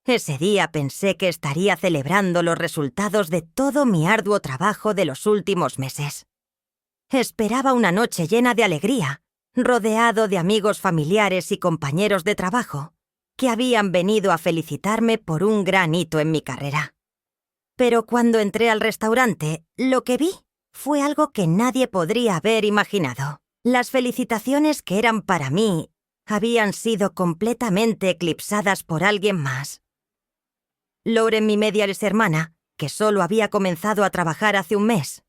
Ese día pensé que estaría celebrando los resultados de todo mi arduo trabajo de los últimos meses. Esperaba una noche llena de alegría, rodeado de amigos familiares y compañeros de trabajo, que habían venido a felicitarme por un gran hito en mi carrera. Pero cuando entré al restaurante, lo que vi fue algo que nadie podría haber imaginado. Las felicitaciones que eran para mí habían sido completamente eclipsadas por alguien más. Lauren, mi media hermana, que solo había comenzado a trabajar hace un mes.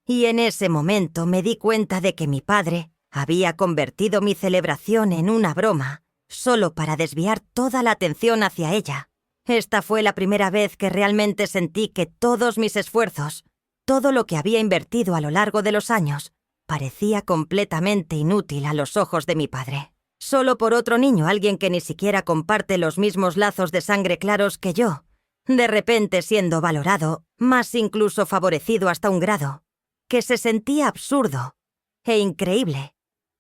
Y en ese momento me di cuenta de que mi padre había convertido mi celebración en una broma, solo para desviar toda la atención hacia ella. Esta fue la primera vez que realmente sentí que todos mis esfuerzos, todo lo que había invertido a lo largo de los años, parecía completamente inútil a los ojos de mi padre. Solo por otro niño, alguien que ni siquiera comparte los mismos lazos de sangre claros que yo, de repente siendo valorado, más incluso favorecido hasta un grado, que se sentía absurdo e increíble.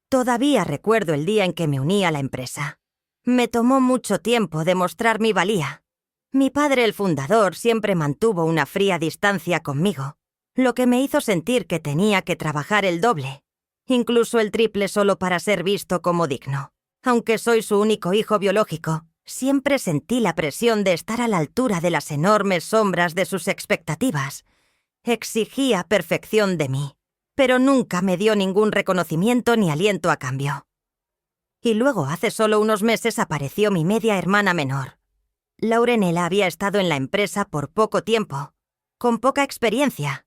Todavía recuerdo el día en que me uní a la empresa. Me tomó mucho tiempo demostrar mi valía. Mi padre, el fundador, siempre mantuvo una fría distancia conmigo, lo que me hizo sentir que tenía que trabajar el doble, incluso el triple solo para ser visto como digno. Aunque soy su único hijo biológico, siempre sentí la presión de estar a la altura de las enormes sombras de sus expectativas. Exigía perfección de mí, pero nunca me dio ningún reconocimiento ni aliento a cambio. Y luego, hace solo unos meses, apareció mi media hermana menor. Laurenela había estado en la empresa por poco tiempo, con poca experiencia,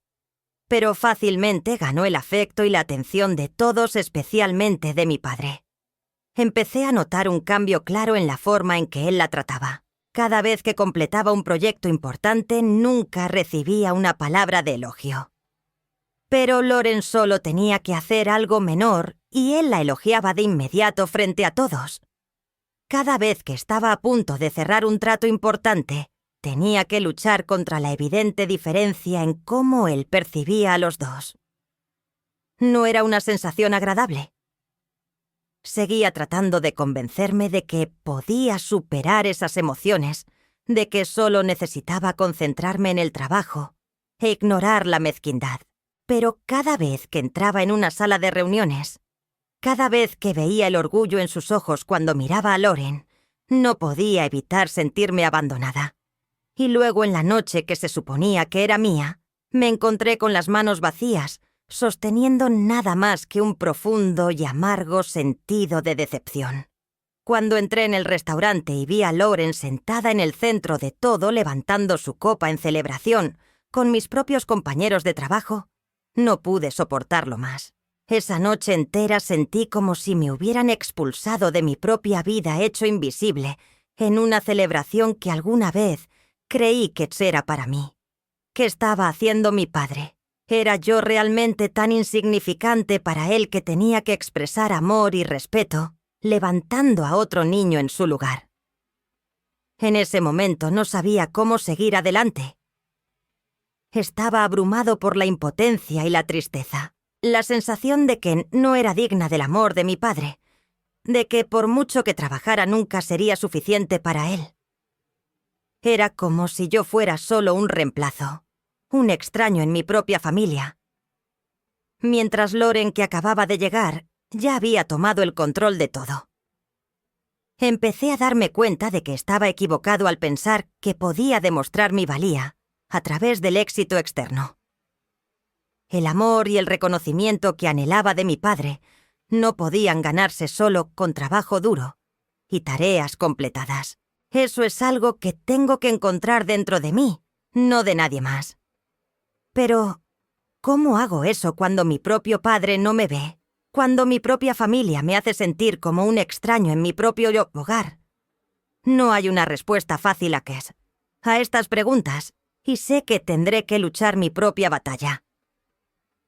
pero fácilmente ganó el afecto y la atención de todos, especialmente de mi padre. Empecé a notar un cambio claro en la forma en que él la trataba. Cada vez que completaba un proyecto importante, nunca recibía una palabra de elogio. Pero Lauren solo tenía que hacer algo menor y él la elogiaba de inmediato frente a todos. Cada vez que estaba a punto de cerrar un trato importante, tenía que luchar contra la evidente diferencia en cómo él percibía a los dos. No era una sensación agradable. Seguía tratando de convencerme de que podía superar esas emociones, de que solo necesitaba concentrarme en el trabajo e ignorar la mezquindad. Pero cada vez que entraba en una sala de reuniones, cada vez que veía el orgullo en sus ojos cuando miraba a Lauren, no podía evitar sentirme abandonada. Y luego, en la noche que se suponía que era mía, me encontré con las manos vacías, sosteniendo nada más que un profundo y amargo sentido de decepción. Cuando entré en el restaurante y vi a Lauren sentada en el centro de todo, levantando su copa en celebración con mis propios compañeros de trabajo, no pude soportarlo más. Esa noche entera sentí como si me hubieran expulsado de mi propia vida, hecho invisible, en una celebración que alguna vez creí que era para mí. ¿Qué estaba haciendo mi padre? ¿Era yo realmente tan insignificante para él que tenía que expresar amor y respeto, levantando a otro niño en su lugar? En ese momento no sabía cómo seguir adelante. Estaba abrumado por la impotencia y la tristeza, la sensación de que no era digna del amor de mi padre, de que por mucho que trabajara nunca sería suficiente para él. Era como si yo fuera solo un reemplazo, un extraño en mi propia familia. Mientras Lauren, que acababa de llegar, ya había tomado el control de todo. Empecé a darme cuenta de que estaba equivocado al pensar que podía demostrar mi valía a través del éxito externo. El amor y el reconocimiento que anhelaba de mi padre no podían ganarse solo con trabajo duro y tareas completadas. Eso es algo que tengo que encontrar dentro de mí, no de nadie más. Pero, ¿cómo hago eso cuando mi propio padre no me ve? Cuando mi propia familia me hace sentir como un extraño en mi propio hogar. No hay una respuesta fácil a estas preguntas, y sé que tendré que luchar mi propia batalla.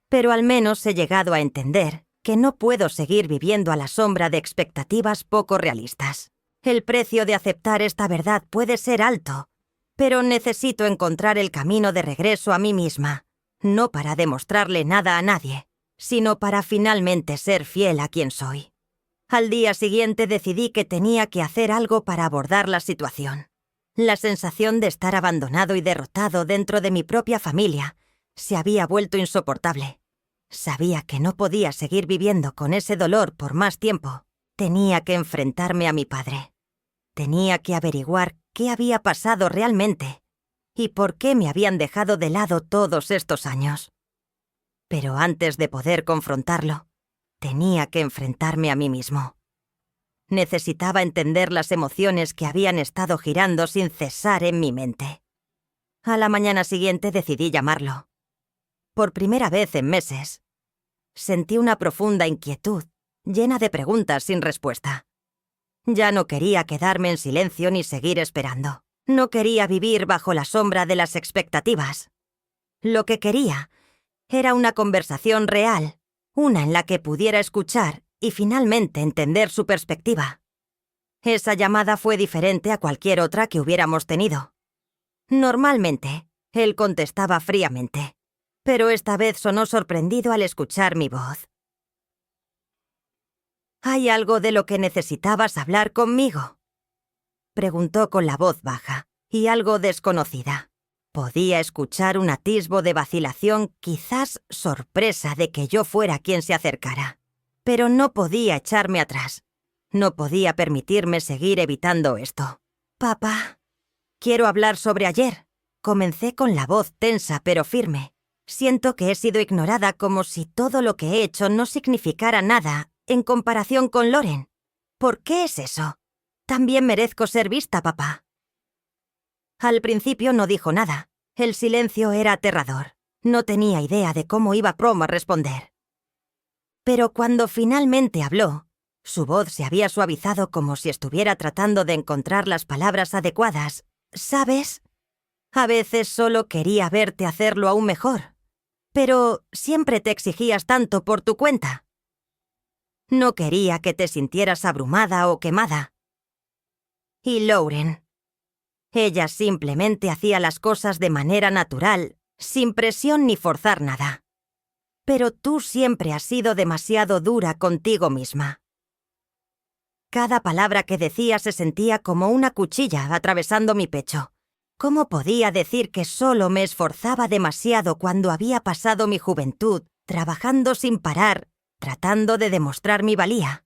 Pero al menos he llegado a entender que no puedo seguir viviendo a la sombra de expectativas poco realistas. El precio de aceptar esta verdad puede ser alto, pero necesito encontrar el camino de regreso a mí misma, no para demostrarle nada a nadie, sino para finalmente ser fiel a quien soy. Al día siguiente decidí que tenía que hacer algo para abordar la situación. La sensación de estar abandonado y derrotado dentro de mi propia familia se había vuelto insoportable. Sabía que no podía seguir viviendo con ese dolor por más tiempo. Tenía que enfrentarme a mi padre. Tenía que averiguar qué había pasado realmente y por qué me habían dejado de lado todos estos años. Pero antes de poder confrontarlo, tenía que enfrentarme a mí mismo. Necesitaba entender las emociones que habían estado girando sin cesar en mi mente. A la mañana siguiente decidí llamarlo. Por primera vez en meses, sentí una profunda inquietud, llena de preguntas sin respuesta. Ya no quería quedarme en silencio ni seguir esperando. No quería vivir bajo la sombra de las expectativas. Lo que quería era una conversación real, una en la que pudiera escuchar y finalmente entender su perspectiva. Esa llamada fue diferente a cualquier otra que hubiéramos tenido. Normalmente, él contestaba fríamente, pero esta vez sonó sorprendido al escuchar mi voz. ¿Hay algo de lo que necesitabas hablar conmigo?, preguntó con la voz baja y algo desconocida. Podía escuchar un atisbo de vacilación, quizás sorpresa de que yo fuera quien se acercara. Pero no podía echarme atrás. No podía permitirme seguir evitando esto. «Papá, quiero hablar sobre ayer». Comencé con la voz tensa pero firme. Siento que he sido ignorada como si todo lo que he hecho no significara nada en comparación con Loren. ¿Por qué es eso? También merezco ser vista, papá. Al principio no dijo nada. El silencio era aterrador. No tenía idea de cómo iba Prom a responder. Pero cuando finalmente habló, su voz se había suavizado como si estuviera tratando de encontrar las palabras adecuadas. ¿Sabes? A veces solo quería verte hacerlo aún mejor. Pero siempre te exigías tanto por tu cuenta. No quería que te sintieras abrumada o quemada. Y Lauren. Ella simplemente hacía las cosas de manera natural, sin presión ni forzar nada. Pero tú siempre has sido demasiado dura contigo misma. Cada palabra que decía se sentía como una cuchilla atravesando mi pecho. ¿Cómo podía decir que solo me esforzaba demasiado cuando había pasado mi juventud trabajando sin parar, tratando de demostrar mi valía?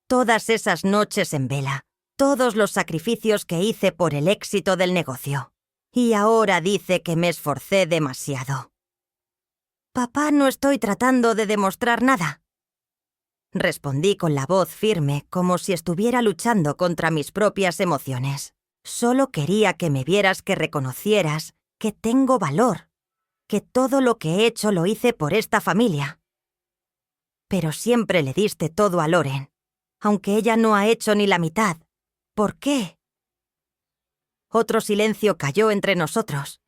Todas esas noches en vela, todos los sacrificios que hice por el éxito del negocio. Y ahora dice que me esforcé demasiado. «Papá, no estoy tratando de demostrar nada», respondí con la voz firme, como si estuviera luchando contra mis propias emociones. Solo quería que me vieras, que reconocieras que tengo valor, que todo lo que he hecho lo hice por esta familia. Pero siempre le diste todo a Loren, aunque ella no ha hecho ni la mitad. ¿Por qué? Otro silencio cayó entre nosotros.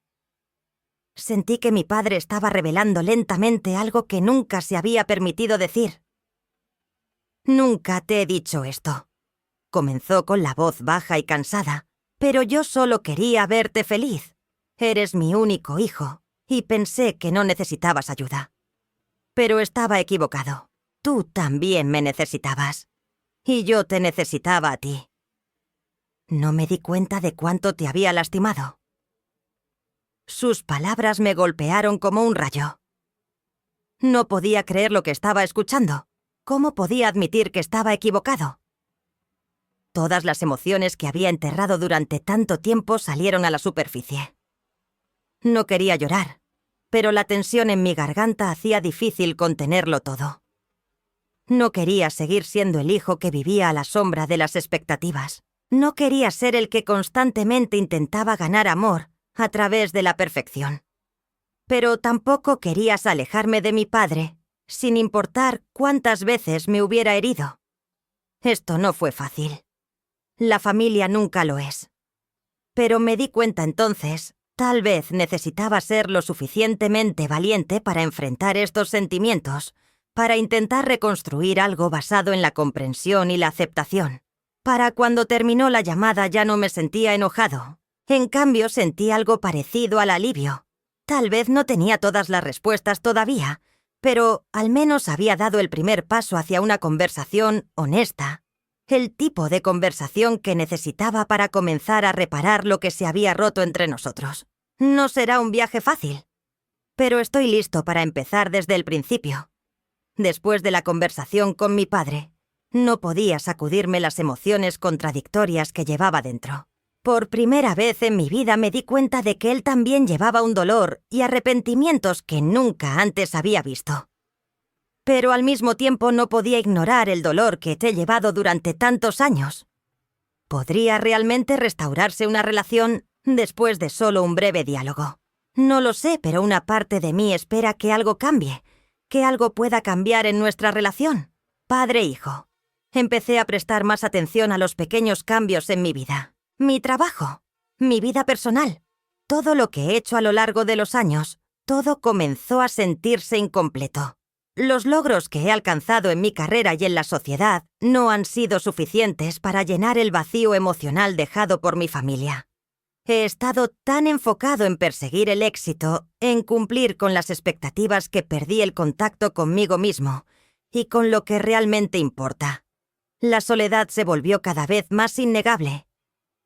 Sentí que mi padre estaba revelando lentamente algo que nunca se había permitido decir. «Nunca te he dicho esto», comenzó con la voz baja y cansada, «pero yo solo quería verte feliz. Eres mi único hijo, y pensé que no necesitabas ayuda. Pero estaba equivocado. Tú también me necesitabas. Y yo te necesitaba a ti. No me di cuenta de cuánto te había lastimado». Sus palabras me golpearon como un rayo. No podía creer lo que estaba escuchando. ¿Cómo podía admitir que estaba equivocado? Todas las emociones que había enterrado durante tanto tiempo salieron a la superficie. No quería llorar, pero la tensión en mi garganta hacía difícil contenerlo todo. No quería seguir siendo el hijo que vivía a la sombra de las expectativas. No quería ser el que constantemente intentaba ganar amor a través de la perfección. Pero tampoco querías alejarme de mi padre, sin importar cuántas veces me hubiera herido. Esto no fue fácil. La familia nunca lo es. Pero me di cuenta entonces, tal vez necesitaba ser lo suficientemente valiente para enfrentar estos sentimientos, para intentar reconstruir algo basado en la comprensión y la aceptación. Para cuando terminó la llamada ya no me sentía enojado. En cambio, sentí algo parecido al alivio. Tal vez no tenía todas las respuestas todavía, pero al menos había dado el primer paso hacia una conversación honesta El tipo de conversación que necesitaba para comenzar a reparar lo que se había roto entre nosotros. No será un viaje fácil, pero estoy listo para empezar desde el principio. Después de la conversación con mi padre, no podía sacudirme las emociones contradictorias que llevaba dentro. Por primera vez en mi vida me di cuenta de que él también llevaba un dolor y arrepentimientos que nunca antes había visto. Pero al mismo tiempo no podía ignorar el dolor que he llevado durante tantos años. ¿Podría realmente restaurarse una relación después de solo un breve diálogo? No lo sé, pero una parte de mí espera que algo cambie, que algo pueda cambiar en nuestra relación, padre-hijo. Empecé a prestar más atención a los pequeños cambios en mi vida. Mi trabajo, mi vida personal, todo lo que he hecho a lo largo de los años, todo comenzó a sentirse incompleto. Los logros que he alcanzado en mi carrera y en la sociedad no han sido suficientes para llenar el vacío emocional dejado por mi familia. He estado tan enfocado en perseguir el éxito, en cumplir con las expectativas que perdí el contacto conmigo mismo y con lo que realmente importa. La soledad se volvió cada vez más innegable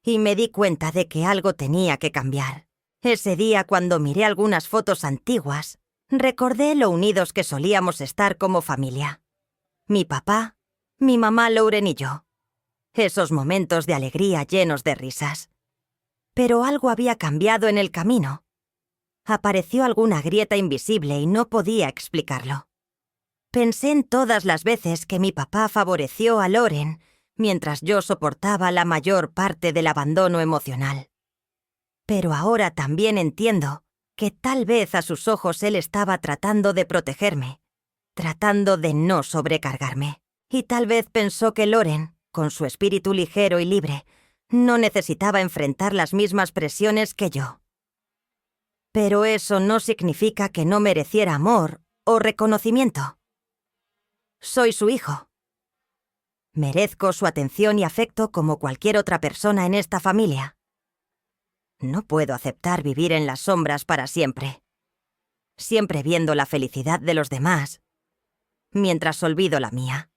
y me di cuenta de que algo tenía que cambiar. Ese día, cuando miré algunas fotos antiguas, recordé lo unidos que solíamos estar como familia. Mi papá, mi mamá Lauren y yo. Esos momentos de alegría llenos de risas. Pero algo había cambiado en el camino. Apareció alguna grieta invisible y no podía explicarlo. Pensé en todas las veces que mi papá favoreció a Lauren mientras yo soportaba la mayor parte del abandono emocional. Pero ahora también entiendo que tal vez a sus ojos él estaba tratando de protegerme, tratando de no sobrecargarme. Y tal vez pensó que Lauren, con su espíritu ligero y libre, no necesitaba enfrentar las mismas presiones que yo. Pero eso no significa que no mereciera amor o reconocimiento. Soy su hijo. Merezco su atención y afecto como cualquier otra persona en esta familia. No puedo aceptar vivir en las sombras para siempre, siempre viendo la felicidad de los demás, mientras olvido la mía.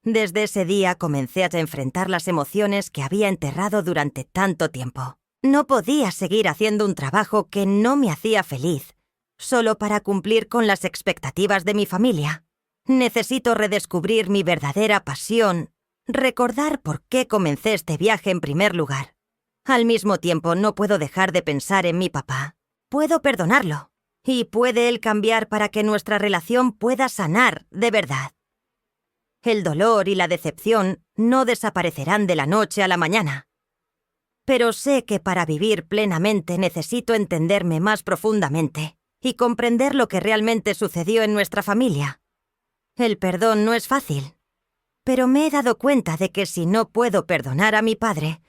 Desde ese día comencé a enfrentar las emociones que había enterrado durante tanto tiempo. No podía seguir haciendo un trabajo que no me hacía feliz, solo para cumplir con las expectativas de mi familia. Necesito redescubrir mi verdadera pasión, recordar por qué comencé este viaje en primer lugar. Al mismo tiempo, no puedo dejar de pensar en mi papá. Puedo perdonarlo, y puede él cambiar para que nuestra relación pueda sanar de verdad. El dolor y la decepción no desaparecerán de la noche a la mañana. Pero sé que para vivir plenamente necesito entenderme más profundamente y comprender lo que realmente sucedió en nuestra familia. El perdón no es fácil, pero me he dado cuenta de que si no puedo perdonar a mi padre,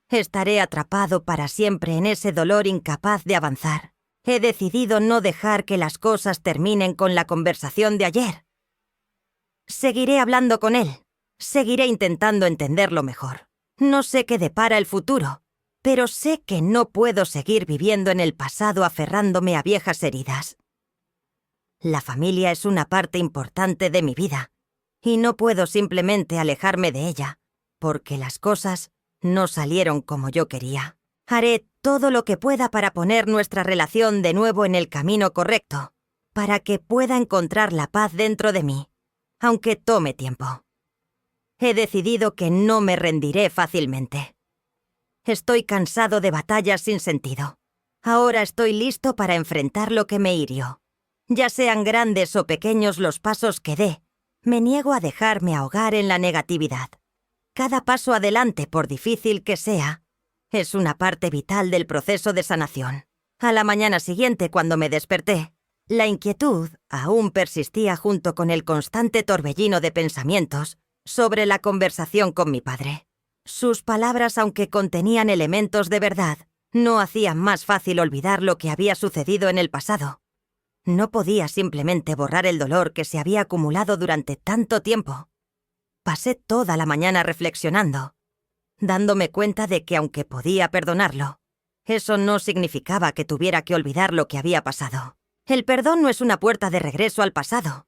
estaré atrapado para siempre en ese dolor incapaz de avanzar. He decidido no dejar que las cosas terminen con la conversación de ayer. Seguiré hablando con él. Seguiré intentando entenderlo mejor. No sé qué depara el futuro, pero sé que no puedo seguir viviendo en el pasado aferrándome a viejas heridas. La familia es una parte importante de mi vida, y no puedo simplemente alejarme de ella, porque las cosas no salieron como yo quería. Haré todo lo que pueda para poner nuestra relación de nuevo en el camino correcto, para que pueda encontrar la paz dentro de mí, aunque tome tiempo. He decidido que no me rendiré fácilmente. Estoy cansado de batallas sin sentido. Ahora estoy listo para enfrentar lo que me hirió. Ya sean grandes o pequeños los pasos que dé, me niego a dejarme ahogar en la negatividad. Cada paso adelante, por difícil que sea, es una parte vital del proceso de sanación. A la mañana siguiente, cuando me desperté, la inquietud aún persistía junto con el constante torbellino de pensamientos sobre la conversación con mi padre. Sus palabras, aunque contenían elementos de verdad, no hacían más fácil olvidar lo que había sucedido en el pasado. No podía simplemente borrar el dolor que se había acumulado durante tanto tiempo. Pasé toda la mañana reflexionando, dándome cuenta de que aunque podía perdonarlo, eso no significaba que tuviera que olvidar lo que había pasado. El perdón no es una puerta de regreso al pasado,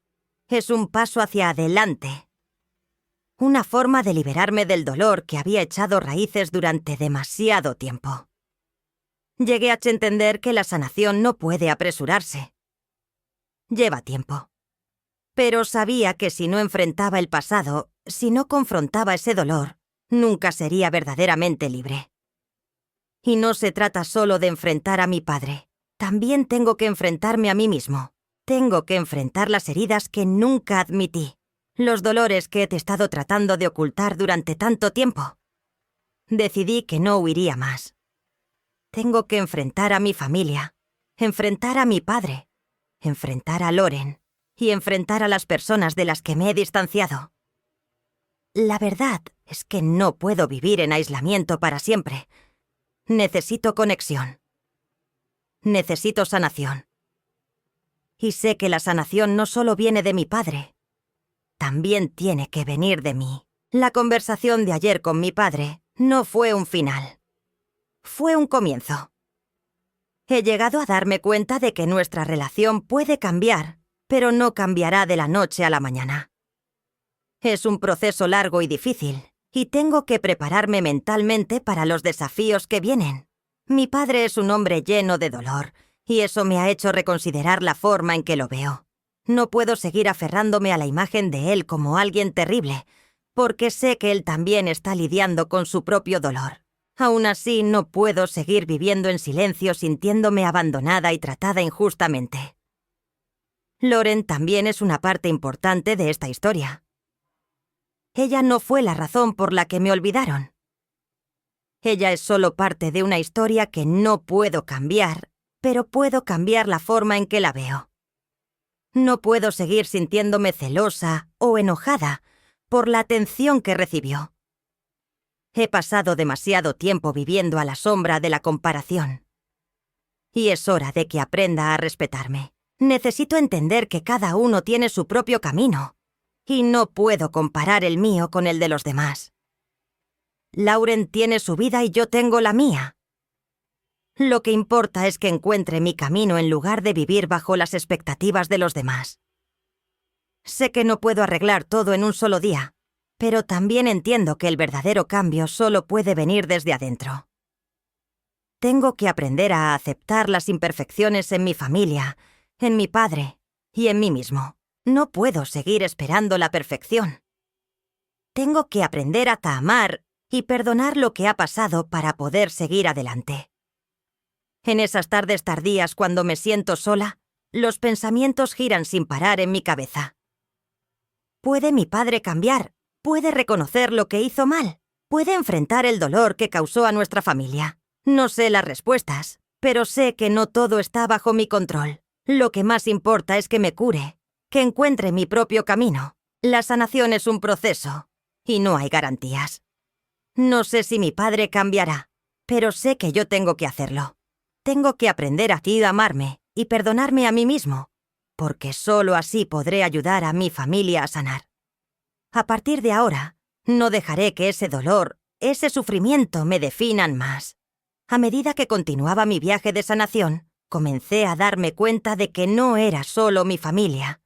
es un paso hacia adelante. una forma de liberarme del dolor que había echado raíces durante demasiado tiempo. Llegué a entender que la sanación no puede apresurarse. Lleva tiempo. Pero sabía que si no enfrentaba el pasado, si no confrontaba ese dolor, nunca sería verdaderamente libre. Y no se trata solo de enfrentar a mi padre. También tengo que enfrentarme a mí mismo. Tengo que enfrentar las heridas que nunca admití, los dolores que he estado tratando de ocultar durante tanto tiempo. Decidí que no huiría más. Tengo que enfrentar a mi familia, enfrentar a mi padre, enfrentar a Loren y enfrentar a las personas de las que me he distanciado. La verdad es que no puedo vivir en aislamiento para siempre. Necesito conexión. Necesito sanación. Y sé que la sanación no solo viene de mi padre, también tiene que venir de mí. La conversación de ayer con mi padre no fue un final. Fue un comienzo. He llegado a darme cuenta de que nuestra relación puede cambiar, pero no cambiará de la noche a la mañana. Es un proceso largo y difícil, y tengo que prepararme mentalmente para los desafíos que vienen. Mi padre es un hombre lleno de dolor, y eso me ha hecho reconsiderar la forma en que lo veo. No puedo seguir aferrándome a la imagen de él como alguien terrible, porque sé que él también está lidiando con su propio dolor. Aún así, no puedo seguir viviendo en silencio sintiéndome abandonada y tratada injustamente. Loren también es una parte importante de esta historia. Ella no fue la razón por la que me olvidaron. Ella es solo parte de una historia que no puedo cambiar, pero puedo cambiar la forma en que la veo. No puedo seguir sintiéndome celosa o enojada por la atención que recibió. He pasado demasiado tiempo viviendo a la sombra de la comparación. Y es hora de que aprenda a respetarme. Necesito entender que cada uno tiene su propio camino, y no puedo comparar el mío con el de los demás. Lauren tiene su vida y yo tengo la mía. Lo que importa es que encuentre mi camino en lugar de vivir bajo las expectativas de los demás. Sé que no puedo arreglar todo en un solo día, pero también entiendo que el verdadero cambio solo puede venir desde adentro. Tengo que aprender a aceptar las imperfecciones en mi familia, en mi padre y en mí mismo. No puedo seguir esperando la perfección. Tengo que aprender a amar y perdonar lo que ha pasado para poder seguir adelante. En esas tardes tardías cuando me siento sola, los pensamientos giran sin parar en mi cabeza. ¿Puede mi padre cambiar? ¿Puede reconocer lo que hizo mal? ¿Puede enfrentar el dolor que causó a nuestra familia? No sé las respuestas, pero sé que no todo está bajo mi control. Lo que más importa es que me cure, que encuentre mi propio camino. La sanación es un proceso, y no hay garantías. No sé si mi padre cambiará, pero sé que yo tengo que hacerlo. Tengo que aprender a amarme y perdonarme a mí mismo, porque solo así podré ayudar a mi familia a sanar. A partir de ahora, no dejaré que ese dolor, ese sufrimiento me definan más. A medida que continuaba mi viaje de sanación, comencé a darme cuenta de que no era solo mi familia.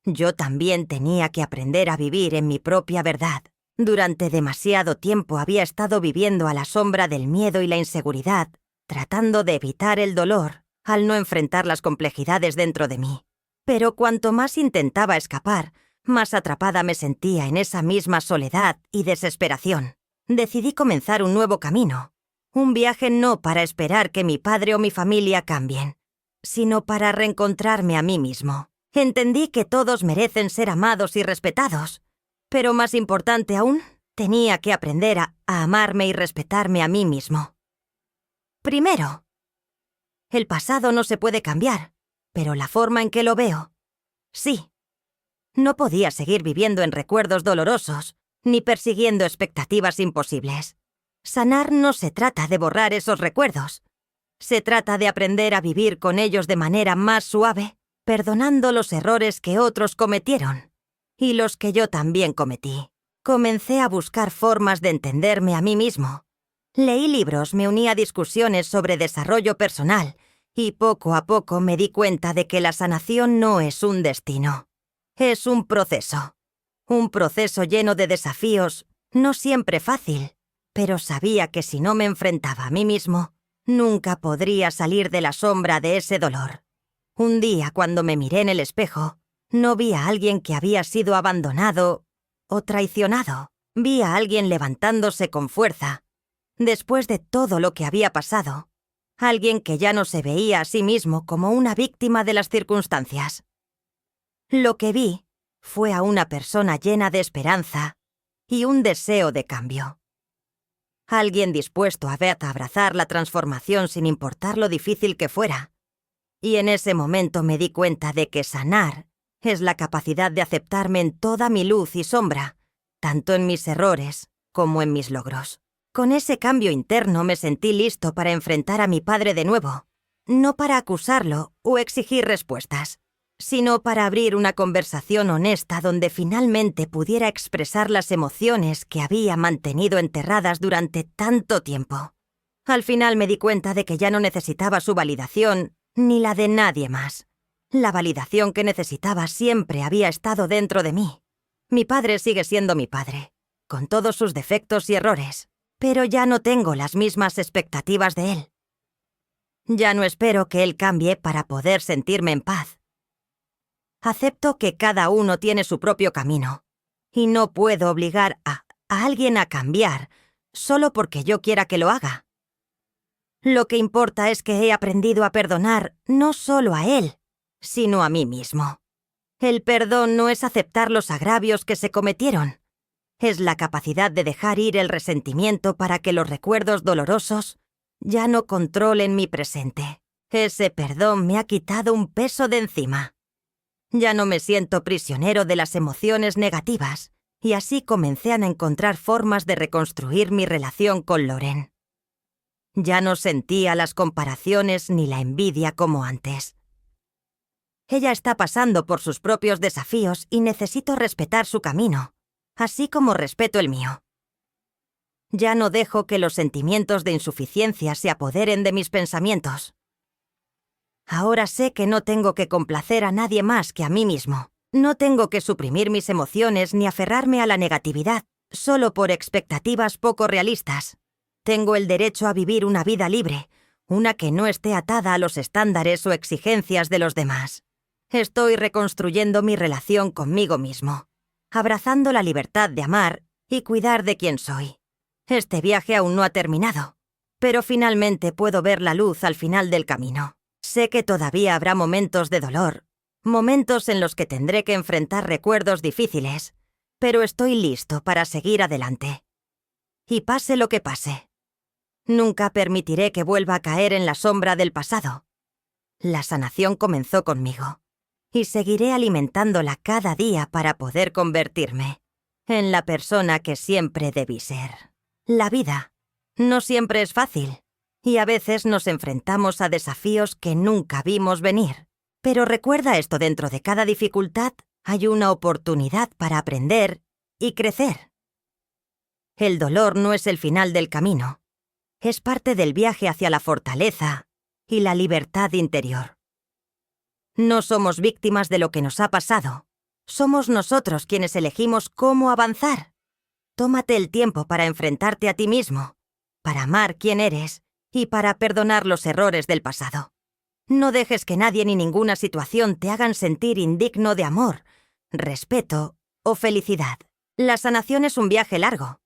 Yo también tenía que aprender a vivir en mi propia verdad. Durante demasiado tiempo había estado viviendo a la sombra del miedo y la inseguridad, tratando de evitar el dolor al no enfrentar las complejidades dentro de mí. Pero cuanto más intentaba escapar, más atrapada me sentía en esa misma soledad y desesperación. Decidí comenzar un nuevo camino. Un viaje no para esperar que mi padre o mi familia cambien, sino para reencontrarme a mí mismo. Entendí que todos merecen ser amados y respetados, pero más importante aún, tenía que aprender a amarme y respetarme a mí mismo. Primero, el pasado no se puede cambiar, pero la forma en que lo veo, sí. No podía seguir viviendo en recuerdos dolorosos, ni persiguiendo expectativas imposibles. Sanar no se trata de borrar esos recuerdos. Se trata de aprender a vivir con ellos de manera más suave, perdonando los errores que otros cometieron y los que yo también cometí. Comencé a buscar formas de entenderme a mí mismo. Leí libros, me uní a discusiones sobre desarrollo personal y poco a poco me di cuenta de que la sanación no es un destino. Es un proceso. Un proceso lleno de desafíos, no siempre fácil, pero sabía que si no me enfrentaba a mí mismo, nunca podría salir de la sombra de ese dolor. Un día, cuando me miré en el espejo, no vi a alguien que había sido abandonado o traicionado. Vi a alguien levantándose con fuerza, después de todo lo que había pasado. Alguien que ya no se veía a sí mismo como una víctima de las circunstancias. Lo que vi fue a una persona llena de esperanza y un deseo de cambio. Alguien dispuesto a abrazar la transformación sin importar lo difícil que fuera. Y en ese momento me di cuenta de que sanar es la capacidad de aceptarme en toda mi luz y sombra, tanto en mis errores como en mis logros. Con ese cambio interno me sentí listo para enfrentar a mi padre de nuevo, no para acusarlo o exigir respuestas, sino para abrir una conversación honesta donde finalmente pudiera expresar las emociones que había mantenido enterradas durante tanto tiempo. Al final me di cuenta de que ya no necesitaba su validación ni la de nadie más. La validación que necesitaba siempre había estado dentro de mí. Mi padre sigue siendo mi padre, con todos sus defectos y errores, pero ya no tengo las mismas expectativas de él. Ya no espero que él cambie para poder sentirme en paz. Acepto que cada uno tiene su propio camino, y no puedo obligar a alguien a cambiar solo porque yo quiera que lo haga. Lo que importa es que he aprendido a perdonar no solo a él, sino a mí mismo. El perdón no es aceptar los agravios que se cometieron. Es la capacidad de dejar ir el resentimiento para que los recuerdos dolorosos ya no controlen mi presente. Ese perdón me ha quitado un peso de encima. Ya no me siento prisionero de las emociones negativas, y así comencé a encontrar formas de reconstruir mi relación con Loren. Ya no sentía las comparaciones ni la envidia como antes. Ella está pasando por sus propios desafíos y necesito respetar su camino, así como respeto el mío. Ya no dejo que los sentimientos de insuficiencia se apoderen de mis pensamientos. Ahora sé que no tengo que complacer a nadie más que a mí mismo. No tengo que suprimir mis emociones ni aferrarme a la negatividad, solo por expectativas poco realistas. Tengo el derecho a vivir una vida libre, una que no esté atada a los estándares o exigencias de los demás. Estoy reconstruyendo mi relación conmigo mismo, abrazando la libertad de amar y cuidar de quien soy. Este viaje aún no ha terminado, pero finalmente puedo ver la luz al final del camino. Sé que todavía habrá momentos de dolor, momentos en los que tendré que enfrentar recuerdos difíciles, pero estoy listo para seguir adelante. Y pase lo que pase, nunca permitiré que vuelva a caer en la sombra del pasado. La sanación comenzó conmigo, y seguiré alimentándola cada día para poder convertirme en la persona que siempre debí ser. La vida no siempre es fácil, y a veces nos enfrentamos a desafíos que nunca vimos venir. Pero recuerda esto: dentro de cada dificultad hay una oportunidad para aprender y crecer. El dolor no es el final del camino. Es parte del viaje hacia la fortaleza y la libertad interior. No somos víctimas de lo que nos ha pasado. Somos nosotros quienes elegimos cómo avanzar. Tómate el tiempo para enfrentarte a ti mismo, para amar quién eres y para perdonar los errores del pasado. No dejes que nadie ni ninguna situación te hagan sentir indigno de amor, respeto o felicidad. La sanación es un viaje largo,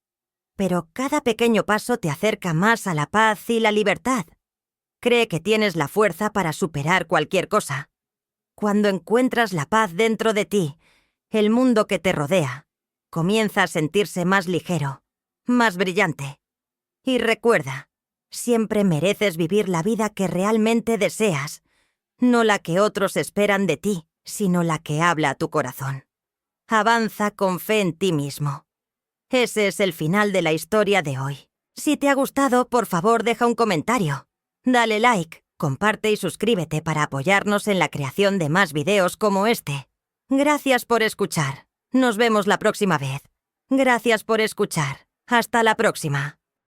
pero cada pequeño paso te acerca más a la paz y la libertad. Cree que tienes la fuerza para superar cualquier cosa. Cuando encuentras la paz dentro de ti, el mundo que te rodea comienza a sentirse más ligero, más brillante. Y recuerda, siempre mereces vivir la vida que realmente deseas, no la que otros esperan de ti, sino la que habla a tu corazón. Avanza con fe en ti mismo. Ese es el final de la historia de hoy. Si te ha gustado, por favor deja un comentario. Dale like, comparte y suscríbete para apoyarnos en la creación de más videos como este. Gracias por escuchar. Nos vemos la próxima vez. Gracias por escuchar. Hasta la próxima.